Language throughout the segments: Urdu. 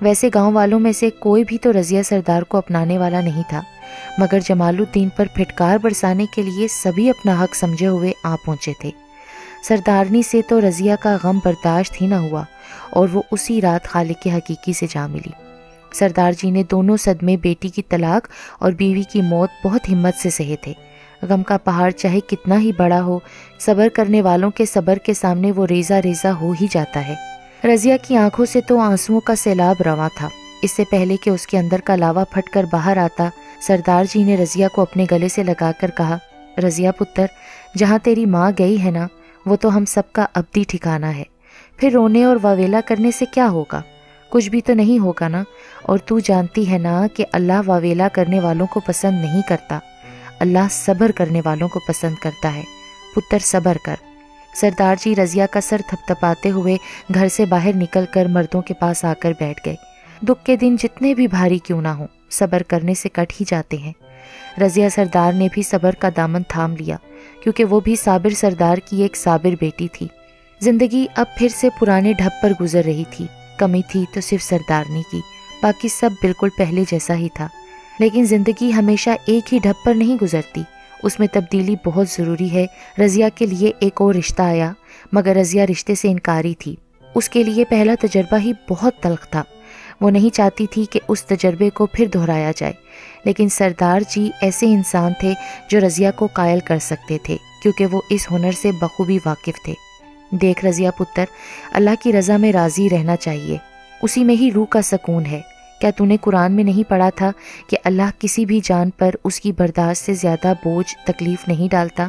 ویسے گاؤں والوں میں سے کوئی بھی تو رضیہ سردار کو اپنانے والا نہیں تھا، مگر جمال الدین پر پھٹکار برسانے کے لیے سبھی اپنا حق سمجھے ہوئے آ پہنچے تھے۔ سردارنی سے تو رضیہ کا غم برداشت ہی نہ ہوا اور وہ اسی رات خالق حقیقی سے جا ملی۔ سردار جی نے دونوں صدمے، بیٹی کی طلاق اور بیوی کی موت، بہت ہمت سے سہے تھے۔ غم کا پہاڑ چاہے کتنا ہی بڑا ہو، صبر کرنے والوں کے صبر کے سامنے وہ ریزہ ریزہ ہو ہی جاتا ہے۔ رضیہ کی آنکھوں سے تو آنسوؤں کا سیلاب رواں تھا۔ اس سے پہلے کہ اس کے اندر کا لاوا پھٹ کر باہر آتا، سردار جی نے رضیہ کو اپنے گلے سے لگا کر کہا، رضیہ پتر، جہاں تیری ماں گئی ہے نا، وہ تو ہم سب کا ابدی ٹھکانہ ہے۔ پھر رونے اور واویلا کرنے سے کیا ہوگا؟ کچھ بھی تو نہیں ہوگا نا۔ اور تو جانتی ہے نا کہ اللہ واویلا کرنے والوں کو پسند نہیں کرتا، اللہ صبر کرنے والوں کو پسند کرتا ہے۔ پتر صبر کر۔ سردار جی رضیہ کا سر تھپتھپاتے ہوئے گھر سے باہر نکل کر مردوں کے پاس آ کر بیٹھ گئے۔ دکھ کے دن جتنے بھی بھاری کیوں نہ ہوں، صبر کرنے سے کٹ ہی جاتے ہیں۔ رضیہ سردار نے بھی صبر کا دامن تھام لیا، کیونکہ وہ بھی صابر سردار کی ایک صابر بیٹی تھی۔ زندگی اب پھر سے پرانے ڈھب پر گزر رہی تھی۔ کمی تھی تو صرف سردارنی کی، باقی سب بالکل پہلے جیسا ہی تھا۔ لیکن زندگی ہمیشہ ایک ہی ڈھب پر نہیں گزرتی، اس میں تبدیلی بہت ضروری ہے۔ رضیہ کے لیے ایک اور رشتہ آیا، مگر رضیہ رشتے سے انکاری تھی۔ اس کے لیے پہلا تجربہ ہی بہت تلخ تھا۔ وہ نہیں چاہتی تھی کہ اس تجربے کو پھر دہرایا جائے، لیکن سردار جی ایسے انسان تھے جو رضیہ کو قائل کر سکتے تھے، کیونکہ وہ اس ہنر سے بخوبی واقف تھے۔ دیکھ رضیہ پتر، اللہ کی رضا میں راضی رہنا چاہیے، اسی میں ہی روح کا سکون ہے۔ کیا تو نے قرآن میں نہیں پڑھا تھا کہ اللہ کسی بھی جان پر اس کی برداشت سے زیادہ بوجھ تکلیف نہیں ڈالتا؟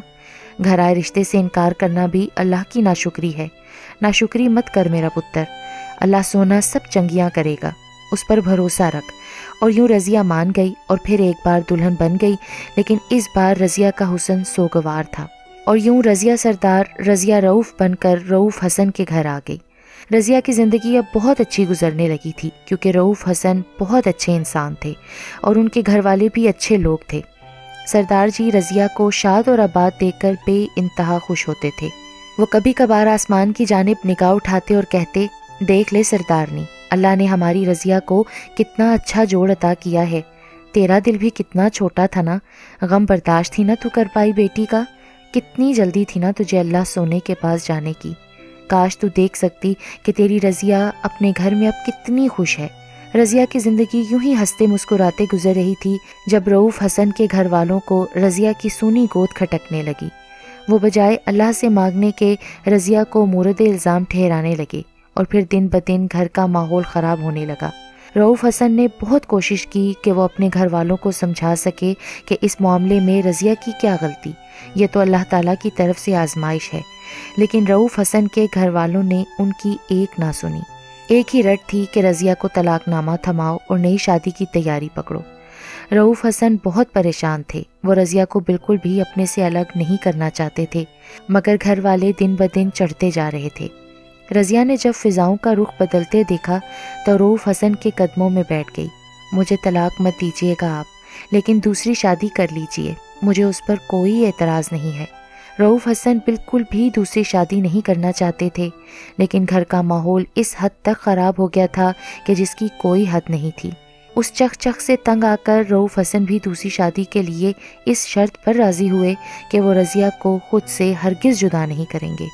گھر آئے رشتے سے انکار کرنا بھی اللہ کی ناشکری ہے۔ ناشکری مت کر میرا پتر، اللہ سونا سب چنگیاں کرے گا، اس پر بھروسہ رکھ۔ اور یوں رضیہ مان گئی اور پھر ایک بار دلہن بن گئی، لیکن اس بار رضیہ کا حسن سوگوار تھا۔ اور یوں رضیہ سردار رضیہ رؤوف بن کر رؤوف حسن کے گھر آ گئی۔ رضیہ کی زندگی اب بہت اچھی گزرنے لگی تھی، کیونکہ رؤوف حسن بہت اچھے انسان تھے اور ان کے گھر والے بھی اچھے لوگ تھے۔ سردار جی رضیہ کو شاد اور آباد دیکھ کر بے انتہا خوش ہوتے تھے۔ وہ کبھی کبھار آسمان کی جانب نگاہ اٹھاتے اور کہتے، دیکھ لے سردارنی، اللہ نے ہماری رضیہ کو کتنا اچھا جوڑ عطا کیا ہے۔ تیرا دل بھی کتنا چھوٹا تھا نا، غم برداشت ہی نہ تو کر پائی بیٹی کا، کتنی جلدی تھی نا تجھے اللہ سونے کے پاس جانے کی۔ کاش تو دیکھ سکتی کہ تیری رضیہ اپنے گھر میں اب کتنی خوش ہے۔ رضیہ کی زندگی یوں ہی ہنستے مسکراتے گزر رہی تھی جب رؤوف حسن کے گھر والوں کو رضیہ کی سونی گود کھٹکنے لگی۔ وہ بجائے اللہ سے مانگنے کے رضیہ کو مورد الزام ٹھہرانے لگے، اور پھر دن بدن گھر کا ماحول خراب ہونے لگا۔ رؤوف حسن نے بہت کوشش کی کہ وہ اپنے گھر والوں کو سمجھا سکے کہ اس معاملے میں رضیہ کی کیا غلطی، یہ تو اللہ تعالیٰ کی طرف سے آزمائش ہے، لیکن رؤوف حسن کے گھر والوں نے ان کی ایک نہ سنی۔ ایک ہی رٹ تھی کہ رضیہ کو طلاق نامہ تھماؤ اور نئی شادی کی تیاری پکڑو۔ رؤوف حسن بہت پریشان تھے، وہ رضیہ کو بالکل بھی اپنے سے الگ نہیں کرنا چاہتے تھے، مگر گھر والے دن بدن چڑھتے جا رہے تھے۔ رضیہ نے جب فضاؤں کا رخ بدلتے دیکھا تو رؤوف حسن کے قدموں میں بیٹھ گئی۔ مجھے طلاق مت دیجیے گا آپ، لیکن دوسری شادی کر لیجیے، مجھے اس پر کوئی اعتراض نہیں ہے۔ رؤوف حسن بالکل بھی دوسری شادی نہیں کرنا چاہتے تھے، لیکن گھر کا ماحول اس حد تک خراب ہو گیا تھا کہ جس کی کوئی حد نہیں تھی۔ اس چخ چخ سے تنگ آ کر رؤوف حسن بھی دوسری شادی کے لیے اس شرط پر راضی ہوئے کہ وہ رضیہ کو خود سے ہرگز جدا نہیں کریں گے۔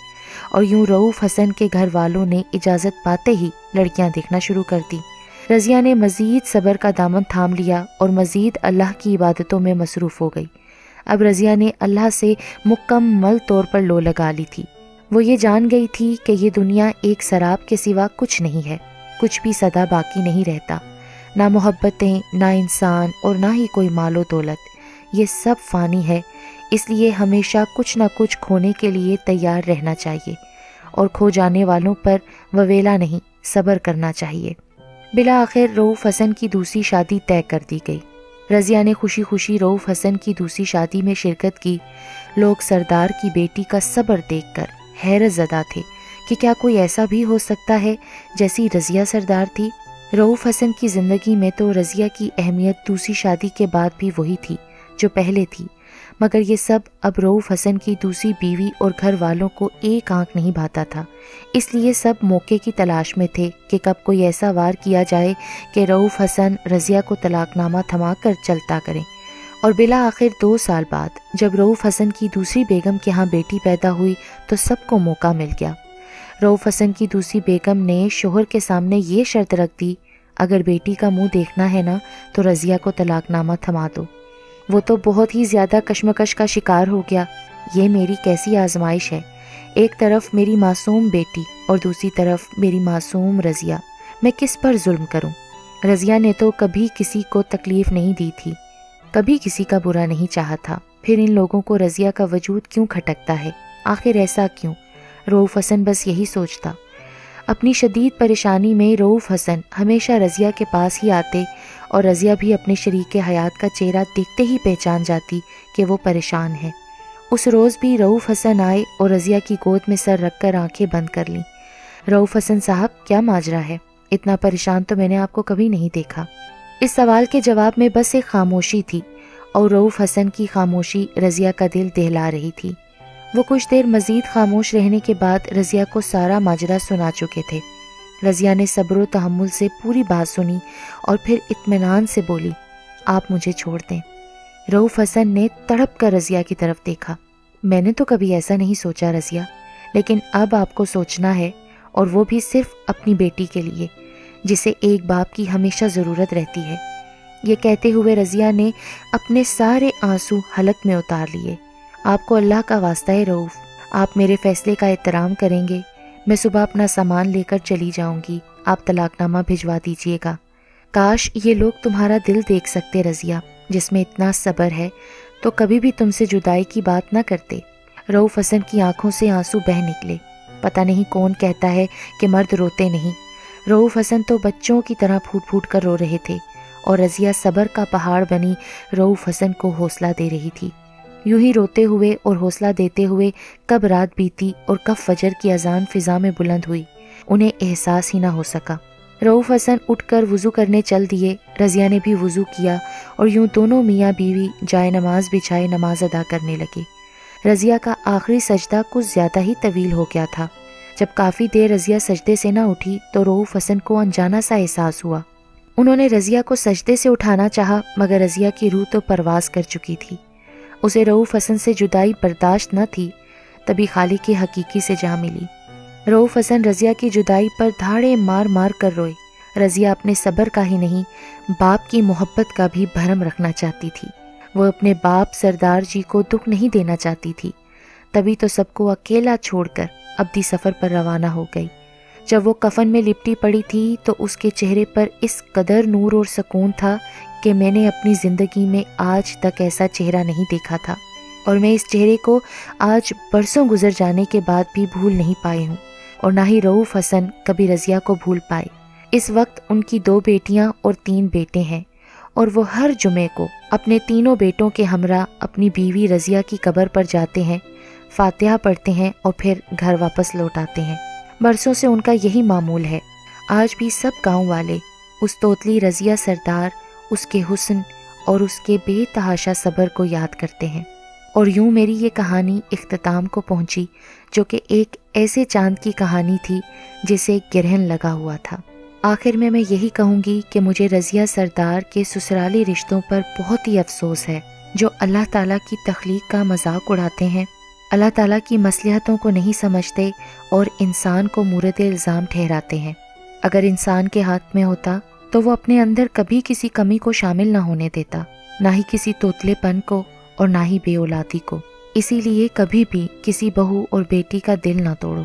اور یوں رؤوف حسن کے گھر والوں نے اجازت پاتے ہی لڑکیاں دیکھنا شروع کر دی۔ رضیہ نے مزید صبر کا دامن تھام لیا اور مزید اللہ کی عبادتوں میں مصروف ہو گئی۔ اب رضیہ نے اللہ سے مکمل طور پر لو لگا لی تھی۔ وہ یہ جان گئی تھی کہ یہ دنیا ایک سراب کے سوا کچھ نہیں ہے، کچھ بھی سدا باقی نہیں رہتا، نہ محبتیں، نہ انسان اور نہ ہی کوئی مال و دولت، یہ سب فانی ہے۔ اس لیے ہمیشہ کچھ نہ کچھ کھونے کے لیے تیار رہنا چاہیے، اور کھو جانے والوں پر وویلا نہیں، صبر کرنا چاہیے۔ بالآخر رؤوف حسن کی دوسری شادی طے کر دی گئی۔ رضیہ نے خوشی خوشی رؤوف حسن کی دوسری شادی میں شرکت کی۔ لوگ سردار کی بیٹی کا صبر دیکھ کر حیرت زدہ تھے کہ کیا کوئی ایسا بھی ہو سکتا ہے جیسی رضیہ سردار تھی۔ رؤوف حسن کی زندگی میں تو رضیہ کی اہمیت دوسری شادی کے بعد بھی وہی تھی جو پہلے تھی، مگر یہ سب اب رؤوف حسن کی دوسری بیوی اور گھر والوں کو ایک آنکھ نہیں بھاتا تھا، اس لیے سب موقع کی تلاش میں تھے کہ کب کوئی ایسا وار کیا جائے کہ رؤوف حسن رضیہ کو طلاق نامہ تھما کر چلتا کریں۔ اور بالآخر 2 سال بعد جب رؤوف حسن کی دوسری بیگم کے ہاں بیٹی پیدا ہوئی تو سب کو موقع مل گیا۔ رؤوف حسن کی دوسری بیگم نے شوہر کے سامنے یہ شرط رکھ دی، اگر بیٹی کا منہ دیکھنا ہے نا تو رضیہ کو طلاق نامہ تھما دو۔ وہ تو بہت ہی زیادہ کشمکش کا شکار ہو گیا۔ یہ میری کیسی آزمائش ہے، ایک طرف میری معصوم بیٹی اور دوسری طرف میری معصوم رضیہ، میں کس پر ظلم کروں؟ رضیہ نے تو کبھی کسی کو تکلیف نہیں دی تھی، کبھی کسی کا برا نہیں چاہا تھا، پھر ان لوگوں کو رضیہ کا وجود کیوں کھٹکتا ہے؟ آخر ایسا کیوں؟ رؤوف حسن بس یہی سوچتا۔ اپنی شدید پریشانی میں رؤوف حسن ہمیشہ رضیہ کے پاس ہی آتے اور رضیہ بھی اپنے شریک حیات کا چہرہ دیکھتے ہی پہچان جاتی کہ وہ پریشان ہے۔ اس روز بھی رؤوف حسن آئے اور رضیہ کی گود میں سر رکھ کر آنکھیں بند کر لیں۔ رؤوف حسن صاحب، کیا ماجرا ہے؟ اتنا پریشان تو میں نے آپ کو کبھی نہیں دیکھا۔ اس سوال کے جواب میں بس ایک خاموشی تھی، اور رؤوف حسن کی خاموشی رضیہ کا دل دہلا رہی تھی۔ وہ کچھ دیر مزید خاموش رہنے کے بعد رضیہ کو سارا ماجرا سنا چکے تھے۔ رضیہ نے صبر و تحمل سے پوری بات سنی اور پھر اطمینان سے بولی، آپ مجھے چھوڑ دیں۔ رؤوف حسن نے تڑپ کر رضیہ کی طرف دیکھا۔ میں نے تو کبھی ایسا نہیں سوچا رضیہ، لیکن اب آپ کو سوچنا ہے، اور وہ بھی صرف اپنی بیٹی کے لیے، جسے ایک باپ کی ہمیشہ ضرورت رہتی ہے۔ یہ کہتے ہوئے رضیہ نے اپنے سارے آنسو حلق میں اتار لیے۔ آپ کو اللہ کا واسطہ ہے رؤوف، آپ میرے فیصلے کا احترام کریں گے؟ میں صبح اپنا سامان لے کر چلی جاؤں گی، آپ طلاق نامہ بھجوا دیجیے گا۔ کاش یہ لوگ تمہارا دل دیکھ سکتے رضیہ، جس میں اتنا صبر ہے، تو کبھی بھی تم سے جدائی کی بات نہ کرتے۔ رؤوف حسن کی آنکھوں سے آنسو بہہ نکلے۔ پتہ نہیں کون کہتا ہے کہ مرد روتے نہیں، رؤوف حسن تو بچوں کی طرح پھوٹ پھوٹ کر رو رہے تھے، اور رضیہ صبر کا پہاڑ بنی رؤوف حسن کو حوصلہ دے رہی تھی۔ یوں ہی روتے ہوئے اور حوصلہ دیتے ہوئے کب رات بیتی اور کب فجر کی اذان فضا میں بلند ہوئی، انہیں احساس ہی نہ ہو سکا۔ رؤوف حسن اٹھ کر وضو کرنے چل دیے، رضیہ نے بھی وضو کیا، اور یوں دونوں میاں بیوی جائے نماز بچھائے نماز ادا کرنے لگے۔ رضیہ کا آخری سجدہ کچھ زیادہ ہی طویل ہو گیا تھا۔ جب کافی دیر رضیہ سجدے سے نہ اٹھی تو رؤوف حسن کو انجانا سا احساس ہوا۔ انہوں نے رضیہ کو سجدے سے اٹھانا چاہا، مگر رضیہ کی روح تو پرواز کر چکی تھی۔ اسے رؤوف حسن سے جدائی برداشت نہ تھی، تبھی خالق کی حقیقی سے جا ملی۔ رؤوف حسن رضیہ کی جدائی پر دھاڑے مار مار کر روئے۔ رضیہ اپنے صبر کا ہی نہیں، باپ کی محبت کا بھی بھرم رکھنا چاہتی تھی۔ وہ اپنے باپ سردار جی کو دکھ نہیں دینا چاہتی تھی، تبھی تو سب کو اکیلا چھوڑ کر ابدی سفر پر روانہ ہو گئی۔ جب وہ کفن میں لپٹی پڑی تھی تو اس کے چہرے پر اس قدر نور اور سکون تھا کہ میں نے اپنی زندگی میں آج تک ایسا چہرہ نہیں دیکھا تھا، اور میں اس چہرے کو آج برسوں گزر جانے کے بعد بھی بھول نہیں پائی ہوں، اور نہ ہی رؤوف حسن کبھی رضیہ کو بھول پائے۔ اس وقت ان کی 2 بیٹیاں اور 3 بیٹے ہیں، اور وہ ہر جمعے کو اپنے تینوں بیٹوں کے ہمراہ اپنی بیوی رضیہ کی قبر پر جاتے ہیں، فاتحہ پڑھتے ہیں اور پھر گھر واپس لوٹ آتے ہیں۔ برسوں سے ان کا یہی معمول ہے۔ آج بھی سب گاؤں والے اس توتلی رضیہ سردار، اس کے حسن اور اس کے بے تحاشا صبر کو یاد کرتے ہیں۔ اور یوں میری یہ کہانی اختتام کو پہنچی، جو کہ ایک ایسے چاند کی کہانی تھی جسے گرہن لگا ہوا تھا۔ آخر میں یہی کہوں گی کہ مجھے رضیہ سردار کے سسرالی رشتوں پر بہت ہی افسوس ہے، جو اللہ تعالیٰ کی تخلیق کا مذاق اڑاتے ہیں، اللہ تعالیٰ کی مصلحتوں کو نہیں سمجھتے اور انسان کو مورد الزام ٹھہراتے ہیں۔ اگر انسان کے ہاتھ میں ہوتا تو وہ اپنے اندر کبھی کسی کمی کو شامل نہ ہونے دیتا، نہ ہی کسی توتلے پن کو اور نہ ہی بے اولادی کو۔ اسی لیے کبھی بھی کسی بہو اور بیٹی کا دل نہ توڑو۔